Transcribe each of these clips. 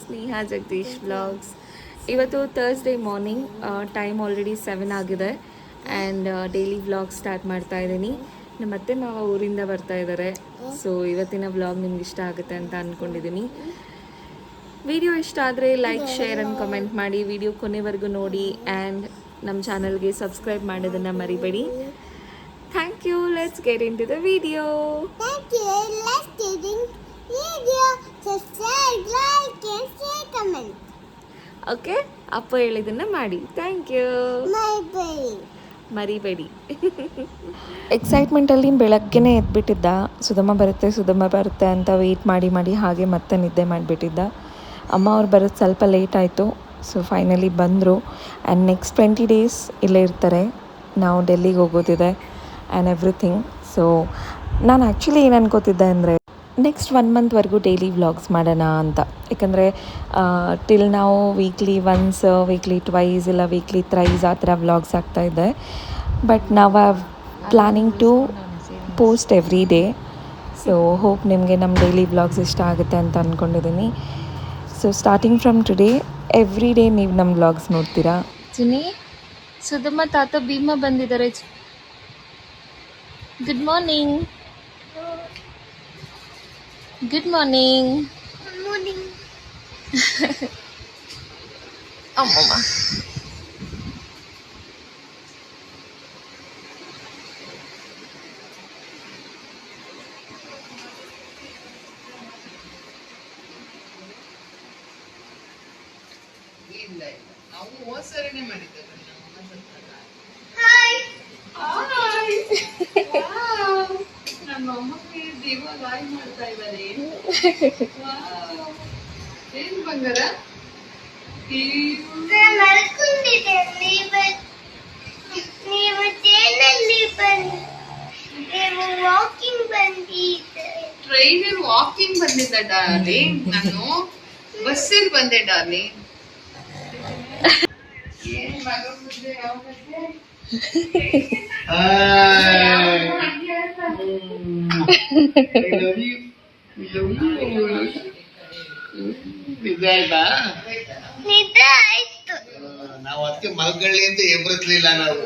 ಸ್ನೇಹ Jagadish vlogs. ಇವತ್ತು Thursday morning, time already 7 ಆಗಿದೆ and daily vlog start ಮಾಡ್ತಾ ಇದ್ದೀನಿ. ನಮ್ಮ ಅತ್ತೆ ಮಾವ ಊರಿಂದ ಬರ್ತಾ ಇದ್ದಾರೆ. ಸೊ ಇವತ್ತಿನ ವ್ಲಾಗ್ ನಿಮ್ಗೆ ಇಷ್ಟ ಆಗುತ್ತೆ ಅಂತ ಅಂದ್ಕೊಂಡಿದ್ದೀನಿ. ವಿಡಿಯೋ ಇಷ್ಟ ಆದರೆ ಲೈಕ್, ಶೇರ್ ಆ್ಯಂಡ್ ಕಮೆಂಟ್ ಮಾಡಿ. ವಿಡಿಯೋ ಕೊನೆವರೆಗೂ ನೋಡಿ ಆ್ಯಂಡ್ ನಮ್ಮ ಚಾನಲ್ಗೆ ಸಬ್ಸ್ಕ್ರೈಬ್ ಮಾಡೋದನ್ನು ಮರಿಬೇಡಿ. Thank you. Let's get into the video. Thank you. Let's get into video. Subscribe, like, and share, comment. Okay, ಅಪ್ಪ ಹೇಳಿದ್ದನ್ನು ಮಾಡಿ. Thank you. ಮರಿಬೇಡಿ. ಎಕ್ಸೈಟ್ಮೆಂಟಲ್ಲಿ ಬೆಳಗ್ಗೆನೇ ಎದ್ಬಿಟ್ಟಿದ್ದ. ಸುಧಮ್ಮ ಬರುತ್ತೆ ಅಂತ ವೆಯ್ಟ್ ಮಾಡಿ ಹಾಗೆ ಮತ್ತೆ ನಿದ್ದೆ ಮಾಡಿಬಿಟ್ಟಿದ್ದ. ಅಮ್ಮ ಅವ್ರು ಬರೋದು ಸ್ವಲ್ಪ ಲೇಟ್ ಆಯಿತು. ಸೊ ಫೈನಲಿ ಬಂದರು ಆ್ಯಂಡ್ ನೆಕ್ಸ್ಟ್ 20 days ಇಲ್ಲೇ ಇರ್ತಾರೆ. ನಾವು ಡೆಲ್ಲಿಗೆ ಹೋಗೋದಿದೆ ಆ್ಯಂಡ್ ಎವ್ರಿಥಿಂಗ್. ಸೊ ನಾನು ಆ್ಯಕ್ಚುಲಿ ಏನು ಅನ್ಕೋತಿದ್ದೆ ಅಂದರೆ ನೆಕ್ಸ್ಟ್ 1 monthವರೆಗೂ ಡೈಲಿ ವ್ಲಾಗ್ಸ್ ಮಾಡೋಣ ಅಂತ. ಯಾಕಂದರೆ ಟಿಲ್ ನಾವು ವೀಕ್ಲಿ ಒನ್ಸ್, ವೀಕ್ಲಿ ಟ್ವೈಸ್ ಇಲ್ಲ ವೀಕ್ಲಿ ಥ್ರೈಸ್ ಆ ಥರ ವ್ಲಾಗ್ಸ್ ಆಗ್ತಾಯಿದ್ದೆ. ಬಟ್ ನಾವು planning to post every day. So hope ನಿಮಗೆ ನಮ್ಮ ಡೈಲಿ ವ್ಲಾಗ್ಸ್ ಇಷ್ಟ ಆಗುತ್ತೆ ಅಂತ ಅಂದ್ಕೊಂಡಿದ್ದೀನಿ. So starting from today every day ನೀವು ನಮ್ಮ ವ್ಲಾಗ್ಸ್ ನೋಡ್ತೀರಾ. ಚಿನ್ನಿ, ಸುಧಮ್ಮ ತಾತ ಭೀಮಾ ಬಂದಿದ್ದಾರೆ. Good morning. Good morning. ಅಮ್ಮಮ್ಮ ಏನ್ ಬಂಗಾರ ಟ್ರೈನಲ್ಲಿ ವಾಕಿಂಗ್ ಬಂದಿದ್ದ ಡಾರ್ಲಿಂಗ್. ನಾನು ಬಸ್ಸಲ್ಲಿ ಬಂದೆ ಡಾರ್ಲಿಂಗ್. ಏನ್ ಮಗ ಮುಂದೆ ನಾವು ಅದಕ್ಕೆ ಮಲ್ಕೊಳ್ಳಿ ಅಂತ ಎಬ್ರತ್ಲಿಲ್ಲ ನಾವು.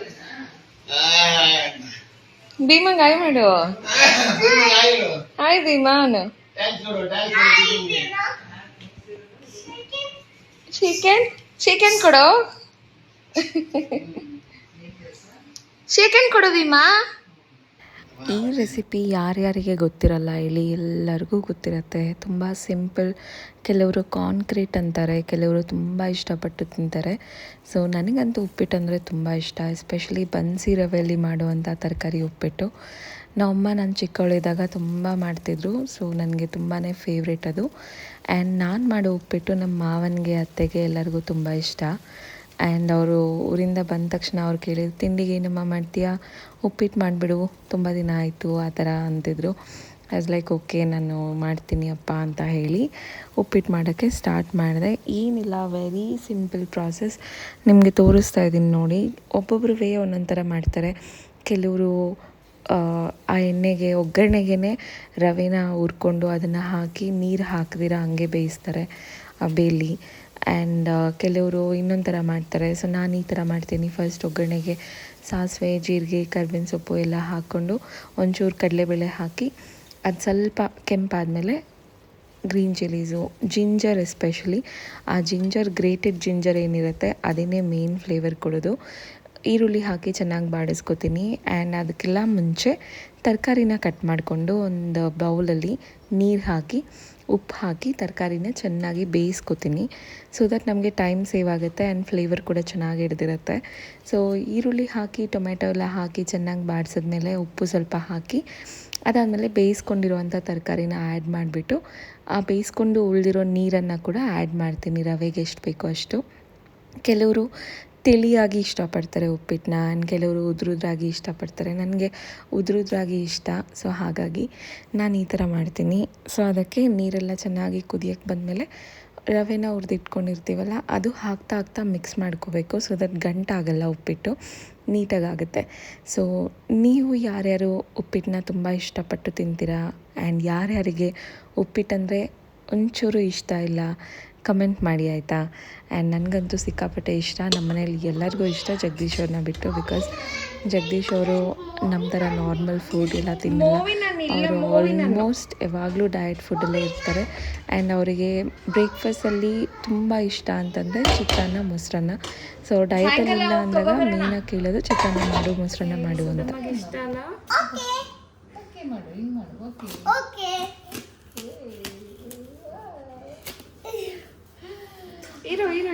ಭೀಮಂಗ್ ಆಯ್ ಮಾಡು. ಹಾಯ್ ಭೀಮಾನ್. ಚಿಕನ್ ಕೊಡು. ಚಿಕನ್ ಕೊಡು ಭೀಮಾ. ಈ ರೆಸಿಪಿ ಯಾರ್ಯಾರಿಗೆ ಗೊತ್ತಿರಲ್ಲ ಇಲ್ಲಿ ಎಲ್ಲರಿಗೂ ಗೊತ್ತಿರುತ್ತೆ. ತುಂಬ ಸಿಂಪಲ್. ಕೆಲವರು ಕಾನ್ಕ್ರೀಟ್ ಅಂತಾರೆ, ಕೆಲವರು ತುಂಬ ಇಷ್ಟಪಟ್ಟು ತಿಂತಾರೆ. ಸೊ ನನಗಂತೂ ಉಪ್ಪಿಟ್ಟು ಅಂದರೆ ತುಂಬ ಇಷ್ಟ. ಎಸ್ಪೆಷಲಿ ಬನ್ಸಿ ರವೆಯಲ್ಲಿ ಮಾಡುವಂಥ ತರಕಾರಿ ಉಪ್ಪಿಟ್ಟು ನಮ್ಮಮ್ಮ ನಾನು ಚಿಕ್ಕವಳಿದ್ದಾಗ ತುಂಬ ಮಾಡ್ತಿದ್ರು. ಸೊ ನನಗೆ ತುಂಬಾ ಫೇವ್ರೇಟ್ ಅದು. ಆ್ಯಂಡ್ ನಾನು ಮಾಡೋ ಉಪ್ಪಿಟ್ಟು ನಮ್ಮ ಮಾವನಿಗೆ, ಅತ್ತೆಗೆ ಎಲ್ಲರಿಗೂ ತುಂಬ ಇಷ್ಟ. ಆ್ಯಂಡ್ ಅವರು ಊರಿಂದ ಬಂದ ತಕ್ಷಣ ಅವ್ರು ಕೇಳಿದ್ರು, ತಿಂಡಿಗೆ ಏನಮ್ಮ ಮಾಡ್ತೀಯಾ, ಉಪ್ಪಿಟ್ಟು ಮಾಡಿಬಿಡು, ತುಂಬ ದಿನ ಆಯಿತು ಆ ಥರ ಅಂತಿದ್ರು. ಆಸ್ ಲೈಕ್ ಓಕೆ ನಾನು ಮಾಡ್ತೀನಿ ಅಪ್ಪ ಅಂತ ಹೇಳಿ ಉಪ್ಪಿಟ್ಟು ಮಾಡೋಕ್ಕೆ ಸ್ಟಾರ್ಟ್ ಮಾಡಿದೆ. ಏನಿಲ್ಲ, ವೆರಿ ಸಿಂಪಲ್ ಪ್ರಾಸೆಸ್ ನಿಮಗೆ ತೋರಿಸ್ತಾ ಇದ್ದೀನಿ ನೋಡಿ. ಒಬ್ಬೊಬ್ಬರು ವೇ ಒಂದೊಂದು ಥರ ಮಾಡ್ತಾರೆ. ಕೆಲವರು ಆ ಎಣ್ಣೆಗೆ ಒಗ್ಗರಣೆಗೆ ರವೆನ ಹುರ್ಕೊಂಡು ಅದನ್ನು ಹಾಕಿ ನೀರು ಹಾಕದಿರ ಹಂಗೆ ಬೇಯಿಸ್ತಾರೆ ಆ ಬೇಲಿ. ಆ್ಯಂಡ್ ಕೆಲವರು ಇನ್ನೊಂದು ಥರ ಮಾಡ್ತಾರೆ. ಸೊ ನಾನು ಈ ಥರ ಮಾಡ್ತೀನಿ. ಫಸ್ಟ್ ಒಗ್ಗರಣೆಗೆ ಸಾಸಿವೆ, ಜೀರಿಗೆ, ಕರ್ಬೇವಿನ ಸೊಪ್ಪು ಎಲ್ಲ ಹಾಕ್ಕೊಂಡು ಒಂಚೂರು ಕಡಲೆಬೇಳೆ ಹಾಕಿ ಅದು ಸ್ವಲ್ಪ ಕೆಂಪಾದಮೇಲೆ ಗ್ರೀನ್ ಚಿಲ್ಲೀಸು, ಜಿಂಜರ್ ಎಸ್ಪೆಷಲಿ ಆ ಜಿಂಜರ್, ಗ್ರೇಟೆಡ್ ಜಿಂಜರ್ ಏನಿರುತ್ತೆ ಅದೇನೇ ಮೇನ್ ಫ್ಲೇವರ್ ಕೊಡೋದು. ಈರುಳ್ಳಿ ಹಾಕಿ ಚೆನ್ನಾಗಿ ಬಾಡಿಸ್ಕೊತೀನಿ. ಆ್ಯಂಡ್ ಅದಕ್ಕೆಲ್ಲ ಮುಂಚೆ ತರಕಾರಿನ ಕಟ್ ಮಾಡಿಕೊಂಡು ಒಂದು ಬೌಲಲ್ಲಿ ನೀರು ಹಾಕಿ ಉಪ್ಪು ಹಾಕಿ ತರಕಾರಿನ ಚೆನ್ನಾಗಿ ಬೇಯಿಸ್ಕೊತೀನಿ. ಸೊ ದಟ್ ನಮಗೆ ಟೈಮ್ ಸೇವ್ ಆಗುತ್ತೆ ಆ್ಯಂಡ್ ಫ್ಲೇವರ್ ಕೂಡ ಚೆನ್ನಾಗಿ ಹಿಡ್ದಿರುತ್ತೆ. ಸೊ ಈರುಳ್ಳಿ ಹಾಕಿ ಟೊಮೆಟೊ ಎಲ್ಲ ಹಾಕಿ ಚೆನ್ನಾಗಿ ಬಾಡಿಸಿದ್ಮೇಲೆ ಉಪ್ಪು ಸ್ವಲ್ಪ ಹಾಕಿ ಅದಾದಮೇಲೆ ಬೇಯಿಸ್ಕೊಂಡಿರುವಂಥ ತರಕಾರಿನ ಆ್ಯಡ್ ಮಾಡಿಬಿಟ್ಟು ಆ ಬೇಯಿಸ್ಕೊಂಡು ಉಳಿದಿರೋ ನೀರನ್ನು ಕೂಡ ಆ್ಯಡ್ ಮಾಡ್ತೀನಿ, ರವೆಗೆ ಎಷ್ಟು ಬೇಕೋ ಅಷ್ಟು. ಕೆಲವರು ತಿಳಿಯಾಗಿ ಇಷ್ಟಪಡ್ತಾರೆ ಉಪ್ಪಿಟ್ಟನ್ನ, ಆ್ಯಂಡ್ ಕೆಲವರು ಉದುರುದ್ರಾಗಿ ಇಷ್ಟಪಡ್ತಾರೆ. ನನಗೆ ಉದುರುದ್ರಾಗಿ ಇಷ್ಟ. ಸೊ ಹಾಗಾಗಿ ನಾನು ಈ ಥರ ಮಾಡ್ತೀನಿ. ಸೊ ಅದಕ್ಕೆ ನೀರೆಲ್ಲ ಚೆನ್ನಾಗಿ ಕುದಿಯೋಕ್ಕೆ ಬಂದಮೇಲೆ ರವೆನ ಹುರಿದಿಟ್ಕೊಂಡಿರ್ತೀವಲ್ಲ ಅದು ಹಾಕ್ತಾ ಮಿಕ್ಸ್ ಮಾಡ್ಕೋಬೇಕು. ಸೊ ದಟ್ ಗಂಟಾಗಲ್ಲ, ಉಪ್ಪಿಟ್ಟು ನೀಟಾಗುತ್ತೆ. ಸೊ ನೀವು ಯಾರ್ಯಾರು ಉಪ್ಪಿಟ್ಟನ್ನ ತುಂಬ ಇಷ್ಟಪಟ್ಟು ತಿಂತೀರಾ ಆ್ಯಂಡ್ ಯಾರ್ಯಾರಿಗೆ ಉಪ್ಪಿಟ್ಟಂದರೆ ಒಂಚೂರು ಇಷ್ಟ ಇಲ್ಲ ಕಮೆಂಟ್ ಮಾಡಿ ಆಯಿತಾ. ಆ್ಯಂಡ್ ನನಗಂತೂ ಸಿಕ್ಕಾಪಟ್ಟೆ ಇಷ್ಟ, ನಮ್ಮ ಮನೇಲಿ ಎಲ್ಲರಿಗೂ ಇಷ್ಟ ಜಗದೀಶ್ ಅವ್ರನ್ನ ಬಿಟ್ಟು. ಬಿಕಾಸ್ ಜಗದೀಶ್ ಅವರು ನಮ್ಮ ಥರ ನಾರ್ಮಲ್ ಫುಡ್ ಎಲ್ಲ ತಿನ್ನಲ್ಲ. ಅವರು ಆಲ್ಮೋಸ್ಟ್ ಯಾವಾಗಲೂ ಡಯಟ್ ಫುಡ್ಡಲ್ಲೇ ಇರ್ತಾರೆ. ಆ್ಯಂಡ್ ಅವರಿಗೆ ಬ್ರೇಕ್ಫಾಸ್ಟಲ್ಲಿ ತುಂಬ ಇಷ್ಟ ಅಂತಂದರೆ ಚಿತ್ರಾನ್ನ ಮೊಸರನ್ನ. ಸೊ ಡಯಟಲ್ಲಿಲ್ಲ ಅಂದಾಗ ಮೇಯ್ನಾಗಿ ಕೇಳೋದು ಚಿತ್ರಾನ್ನ ಮಾಡು ಮೊಸರನ್ನ ಮಾಡು ಅಂತ. ಓಕೆ ಇರು ಇದು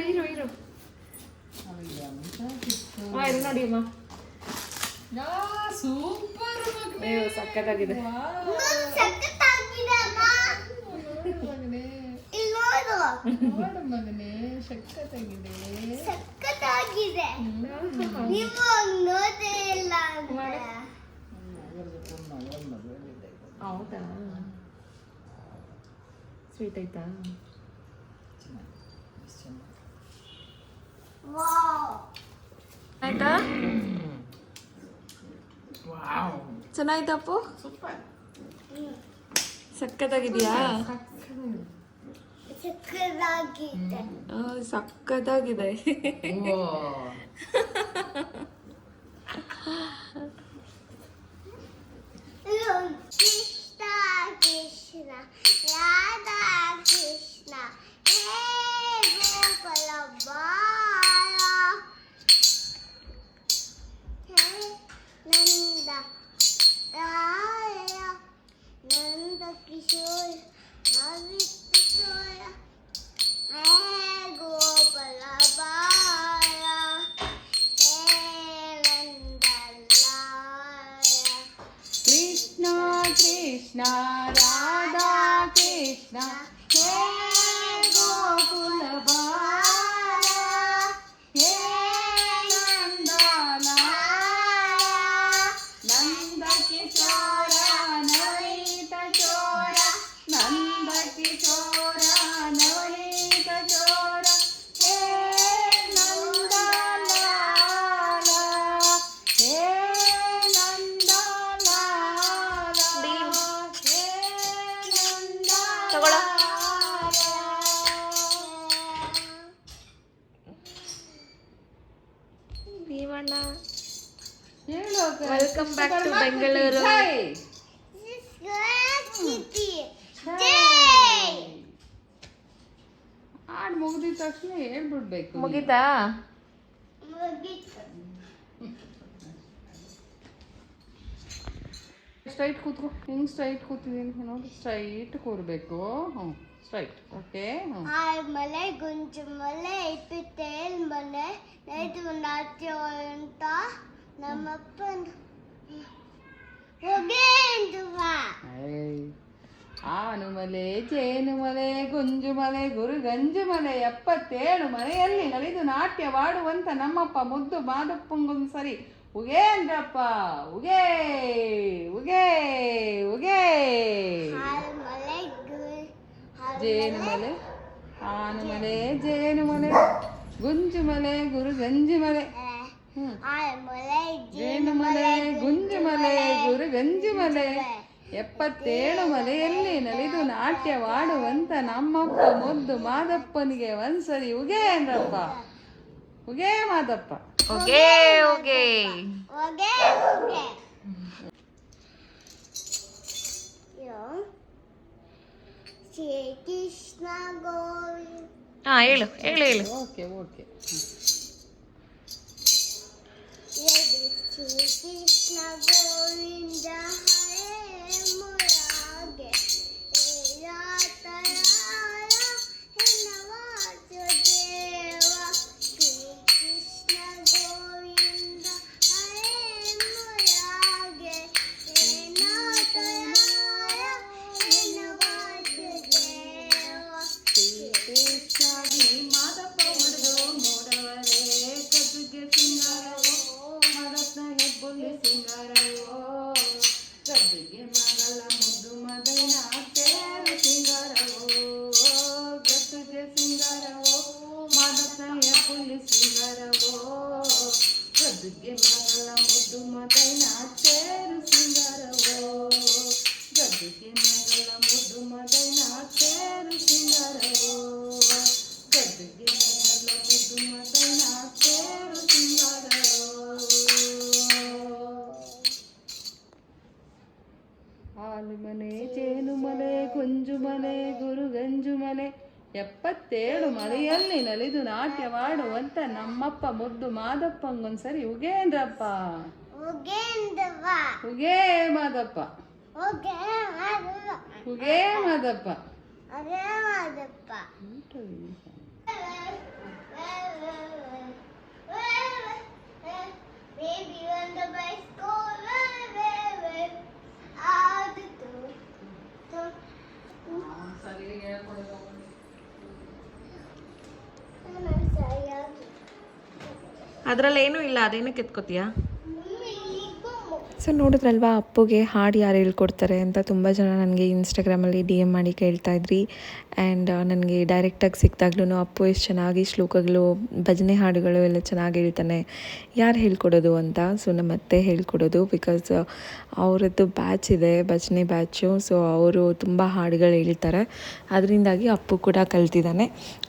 ನೋಡಿ ಅಮ್ಮ, ಸೂಪರ್ ಸಕ್ಕತ್ತಾಗಿದೆ. ಸಖತ್ತಾಗಿದೆ ಅಮ್ಮ. ಇಲ್ಲಿ ನೋಡು ಮಗನೇ, ಸಖತ್ತಾಗಿದೆ. ಸಖತ್ತಾಗಿದೆ. ನೀವು ನೋಡೇ ಇಲ್ಲ ಅಂದ್ರೆ. ಹೌದಾ, ಸ್ವೀಟ್ ಆಯ್ತಾ? ವಾವ್ ಆಯ್ತಾ? ಚೆನ್ನಾಯ್ತಪ್ಪು? ಸಕ್ಕತ್ತಾಗಿದೆಯಾ? ಸಖತ್ತಾಗಿದೆ. ಸಕ್ಕತ್ತಾಗಿದೆ. ಕೃಷ್ಣ ಕೃಷ್ಣ ರಾಧಾ ಕೃಷ್ಣ ಹೇ ಗೋಪಾಲ ಬಾಲ ಹೇ ನಂದ ರಾಯ ನಂದ ಕಿಶೋರ ನವಿತ್ ಕಿಶೋರ ಹೇ ಗೋಪಾಲ ಬಾಲ ಹೇ ನಂದ ಲಾಯ ಕೃಷ್ಣ ಕೃಷ್ಣ ರಾಧಾ ಕೃಷ್ಣ ಹೇ ಗೋಕುಲ ಬಾಲ ಹೇ ನಂದಲಾಲ ನಂದ ಕಿಶೋರ ನವನೀತ ಚೋರ ನಂದ ಕಿಶೋರ ನವನೀತ ಚೋರ ಹೇ ನಂದಲಾಲ ಹೇ ನಂದಲಾಲ ಹೇ ತಗೊಳ್ಳೋ. Bhimanna, welcome back to Bengaluru. ಹಾಡು ಮುಗಿದ ತಕ್ಷಣ ಹೇಳ್ಬಿಡ್ಬೇಕು. ಮುಗಿತಾ? ಸ್ಟ್ರೈಟ್ ಕೂತ್ಕೋ. ಹಿಂಗೆ ಸ್ಟ್ರೈಟ್ ಕೂತಿದ್ದೀನಿ ನೋಡಿ, ಸ್ಟ್ರೈಟ್ ಕೂರಬೇಕು. ಹ್ಞೂ ಸ್ಟ್ರೈಟ್. ಓಕೆ. ಮಲೆ ಗುಂಜು ಮಲೆ ಇಪ್ಪತ್ತೇಳು ಮನೆ ನೈದು ನಾಟ್ಯ ಅಂತ ನಮ್ಮಪ್ಪ ಆನು ಮಲೆ ಜೇನು ಮಲೆ ಗುಂಜು ಮಲೆ ಗುರು ಗಂಜು ಮಲೆ 77 ಮನೆಯಲ್ಲಿ ನಲಿದು ನಾಟ್ಯವಾಡುವಂತ ನಮ್ಮಪ್ಪ ಮುದ್ದು ಮಾದಪ್ಪಂಗೊಂದು ಸರಿ ಉಗೇ ಅಂದ್ರಪ್ಪ. ಉಗೇ ಉಗೇ ಉಗೇ. ಜೇನು ಮಲೆ ಆನು ಮಲೆ ಜೇನು ಮಲೆ ಗುಂಜು ಮಲೆ ಗುರು ಗಂಜು ಮಲೆ ಜೇನು ಮಲೆ ಗುಂಜು ಮಲೆ ಗುರು ಗಂಜು ಮಲೆ 77 ಮಲೆಯಲ್ಲಿ ನಲಿದು ನಾಟ್ಯವಾಡುವಂತ ನಮ್ಮಪ್ಪ ಮುದ್ದು ಮಾದಪ್ಪನಿಗೆ ಒಂದ್ಸರಿ ಉಗೇ ಅಂದ್ರಪ್ಪ. ಉಗೇ ಮಾದಪ್ಪ. Okay okay. ಶ್ರೀಕೃಷ್ಣ ಗೋವಿಂದ. ಹಾ ಹೇಳು ಹೇಳು ಹೇಳು. Okay okay. ಶ್ರೀಕೃಷ್ಣ ಗೋವಿಂದ ಹರೇ ಮುರಾಗೆ ರಾತರಾಯ ಹೆನವಾಸುದೇವ. ಶ್ರೀಕೃಷ್ಣ ಗೋವಿಂದ ಹರೇ ಮುರಾಗೆ ರಾತರಾಯ ಹೆನವಾಸುದೇವ. ಶ್ರೀಕೃಷ್ಣಾಗಿ ಮಾದಪ್ಪ ಮಡದು ಮೋಡವರೇ ಕಸುಗೆ ಸಿಂಗಾರವೋ ಮದತ್ನ ಹೆಬ್ಬುಲ್ಲಿ ಸಿಂಗಾರವೋ ಗದ್ದಿಗೆ ಮಗಳ ಮುದ್ದು ಮದೈನ ತೇರು ಸಿಂಗಾರವೋ ಗದ್ದುಗೆ ಸಿಂಗಾರ ಗದ್ದುಗೆ ಮಗಳ ಮುದ್ದು ಮಗನ ತೇರು ಸಿಂಗಾರವೋ ಗದ್ದುಗೆ ಮಗಳ ಮುದ್ದು ಮಗನ ತೇರು ಸಿಂಗಾರವೋ ಗದ್ದುಗೆ ಮಗಳ ಮುದ್ದು ಮಗನ ತೇರು ಸಿಂಗಾರವೋ ಹಾಲು ಮನೆ ಜೇನು ಮನೆ ಗುಂಜು ಮನೆ ಗುರುಗಂಜು ಮನೆ 77 ಮಲೆಯಲ್ಲಿ ನಲಿದು ನಾಟ್ಯವಾಡುವಂತ ನಮ್ಮಪ್ಪ ಮುದ್ದು ಮಾದಪ್ಪಂಗೊಂದ್ಸರಿ ಉಗೇಂದ್ರಪ್ಪ ಉಗೇಂದ್ರವ್ವ ಉಗೇ Madappa ಉಗೇ ಮಾದವ್ವ ಉಗೇ Madappa ಉಗೇ Madappa Baby on the bicycle, out the door. ಅದ್ರಲ್ಲಿ ಏನೂ ಇಲ್ಲ, ಅದೇನಕ್ಕೆ ಎತ್ಕೋತೀಯಾ? ಸೊ ನೋಡಿದ್ರಲ್ವಾ ಅಪ್ಪುಗೆ ಹಾಡು ಯಾರು ಹೇಳ್ಕೊಡ್ತಾರೆ ಅಂತ ತುಂಬ ಜನ ನನಗೆ ಇನ್ಸ್ಟಾಗ್ರಾಮಲ್ಲಿ DM ಮಾಡಿ ಕೇಳ್ತಾಯಿದ್ರಿ. ಆ್ಯಂಡ್ ನನಗೆ ಡೈರೆಕ್ಟಾಗಿ ಸಿಕ್ಕಿದಾಗ್ಲೂ ಅಪ್ಪು ಎಷ್ಟು ಚೆನ್ನಾಗಿ ಶ್ಲೋಕಗಳು ಭಜನೆ ಹಾಡುಗಳು ಎಲ್ಲ ಚೆನ್ನಾಗಿ ಹೇಳ್ತಾನೆ, ಯಾರು ಹೇಳ್ಕೊಡೋದು ಅಂತ. ಸೊ ನಮ್ಮ ಅತ್ತೆ ಹೇಳ್ಕೊಡೋದು, ಬಿಕಾಸ್ ಅವರದ್ದು ಬ್ಯಾಚ್ ಇದೆ, ಭಜನೆ ಬ್ಯಾಚು. ಸೊ ಅವರು ತುಂಬ ಹಾಡುಗಳು ಹೇಳ್ತಾರೆ, ಅದರಿಂದಾಗಿ ಅಪ್ಪು ಕೂಡ ಕಲ್ತಿದ್ದಾನೆ.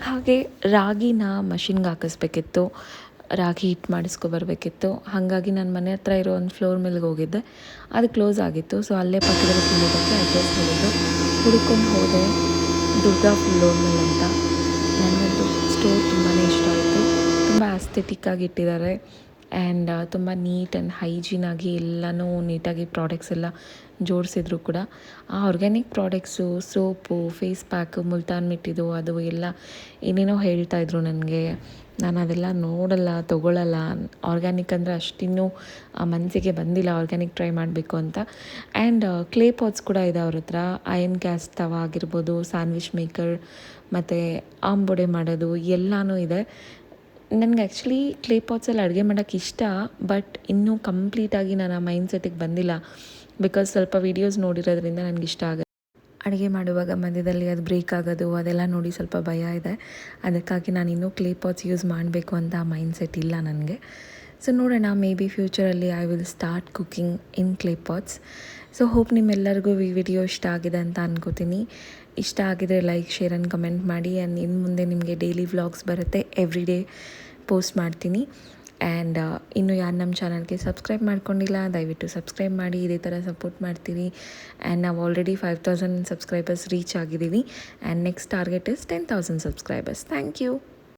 ಹಾಗೆ ರಾಗಿನ ಮಷಿನ್ಗೆ ಹಾಕಿಸ್ಬೇಕಿತ್ತು, ರಾಗಿ ಹಿಟ್ಟು ಮಾಡಿಸ್ಕೊಬರ್ಬೇಕಿತ್ತು. ಹಾಗಾಗಿ ನಾನು ಮನೆ ಹತ್ರ ಇರೋ ಒಂದು ಫ್ಲೋರ್ ಮೇಲ್ಗೆ ಹೋಗಿದ್ದೆ, ಅದು ಕ್ಲೋಸ್ ಆಗಿತ್ತು. ಸೊ ಅಲ್ಲೇ ಪಕ್ಕದಲ್ಲಿ ತಿನ್ನೋದಕ್ಕೆ ಅಡ್ರೆಸ್ ಹೇಳಿದ್ದು, ಹುಡ್ಕೊಂಡು ಹೋದೆ ದುರ್ಗಾ ಫ್ಲೋರ್ ಮೇಲೆ ಅಂತ. ನನ್ನದು ಸ್ಟೋರ್ ತುಂಬಾ ಇಷ್ಟ ಆಯಿತು, ತುಂಬ ಆಸ್ಥೆಟಿಕ್ಕಾಗಿ ಇಟ್ಟಿದ್ದಾರೆ. ಆ್ಯಂಡ್ ತುಂಬ ನೀಟ್ ಆ್ಯಂಡ್ ಹೈಜೀನಾಗಿ ಎಲ್ಲನೂ ನೀಟಾಗಿ ಪ್ರಾಡಕ್ಟ್ಸ್ ಎಲ್ಲ ಜೋಡಿಸಿದ್ರು ಕೂಡ. ಆ organic products, soap, face pack, Multan ಮಿಟ್ಟಿದು ಅದು ಎಲ್ಲ ಏನೇನೋ ಹೇಳ್ತಾಯಿದ್ರು ನನಗೆ. ನಾನು ಅದೆಲ್ಲ ನೋಡಲ್ಲ, ತೊಗೊಳ್ಳಲ್ಲ. ಆರ್ಗ್ಯಾನಿಕ್ ಅಂದರೆ ಅಷ್ಟಿನ್ನೂ ಮನಸ್ಸಿಗೆ ಬಂದಿಲ್ಲ ಆರ್ಗ್ಯಾನಿಕ್ ಟ್ರೈ ಮಾಡಬೇಕು ಅಂತ. ಆ್ಯಂಡ್ ಕ್ಲೇ ಪಾಟ್ಸ್ ಕೂಡ ಇದೆ ಅವ್ರ ಹತ್ರ. ಅಯನ್ ಗ್ಯಾಸ್ ತವ ಆಗಿರ್ಬೋದು, ಸ್ಯಾಂಡ್ವಿಚ್ ಮೇಕರ್, ಮತ್ತು ಆಂಬೊಡೆ ಮಾಡೋದು ಎಲ್ಲನೂ ಇದೆ. ನನಗೆ ಆ್ಯಕ್ಚುಲಿ ಕ್ಲೇ ಪಾಟ್ಸಲ್ಲಿ ಅಡುಗೆ ಮಾಡೋಕ್ಕೆ ಇಷ್ಟ, ಬಟ್ ಇನ್ನೂ ಕಂಪ್ಲೀಟಾಗಿ ನಾನು ಆ ಮೈಂಡ್ ಸೆಟ್ಟಿಗೆ ಬಂದಿಲ್ಲ. ಬಿಕಾಸ್ ಸ್ವಲ್ಪ ವೀಡಿಯೋಸ್ ನೋಡಿರೋದ್ರಿಂದ ನನಗೆ ಇಷ್ಟ ಆಗುತ್ತೆ. ಅಡುಗೆ ಮಾಡುವಾಗ ಮಧ್ಯದಲ್ಲಿ ಅದು ಬ್ರೇಕ್ ಆಗೋದು ಅದೆಲ್ಲ ನೋಡಿ ಸ್ವಲ್ಪ ಭಯ ಇದೆ. ಅದಕ್ಕಾಗಿ ನಾನು ಇನ್ನೂ ಕ್ಲೇ ಪಾಟ್ಸ್ ಯೂಸ್ ಮಾಡಬೇಕು ಅಂತ ಆ ಮೈಂಡ್ ಸೆಟ್ ಇಲ್ಲ ನನಗೆ. ಸೊ ನೋಡೋಣ, ಮೇ ಬಿ ಫ್ಯೂಚರಲ್ಲಿ I will start cooking in clay pots. So hope ನಿಮ್ಮೆಲ್ಲರಿಗೂ ಈ ವಿಡಿಯೋ ಇಷ್ಟ ಆಗಿದೆ ಅಂತ ಅನ್ಕೋತೀನಿ. ಇಷ್ಟ ಆಗಿದರೆ ಲೈಕ್, ಶೇರ್ ಆ್ಯಂಡ್ ಕಮೆಂಟ್ ಮಾಡಿ. ಆ್ಯಂಡ್ ಇನ್ನು ಮುಂದೆ ನಿಮಗೆ ಡೈಲಿ ವ್ಲಾಗ್ಸ್ ಬರುತ್ತೆ, ಎವ್ರಿ ಡೇ ಪೋಸ್ಟ್ ಮಾಡ್ತೀನಿ. ಆ್ಯಂಡ್ ಇನ್ನೂ ಯಾರು ನಮ್ಮ ಚಾನಲ್ಗೆ ಸಬ್ಸ್ಕ್ರೈಬ್ ಮಾಡ್ಕೊಂಡಿಲ್ಲ, ದಯವಿಟ್ಟು ಸಬ್ಸ್ಕ್ರೈಬ್ ಮಾಡಿ, ಇದೇ ಥರ ಸಪೋರ್ಟ್ ಮಾಡ್ತೀವಿ. ಆ್ಯಂಡ್ ನಾವು ಆಲ್ರೆಡಿ 5000 ಸಬ್ಸ್ಕ್ರೈಬರ್ಸ್ ರೀಚ್ ಆಗಿದ್ದೀವಿ. And next target is 10,000 subscribers. Thank you.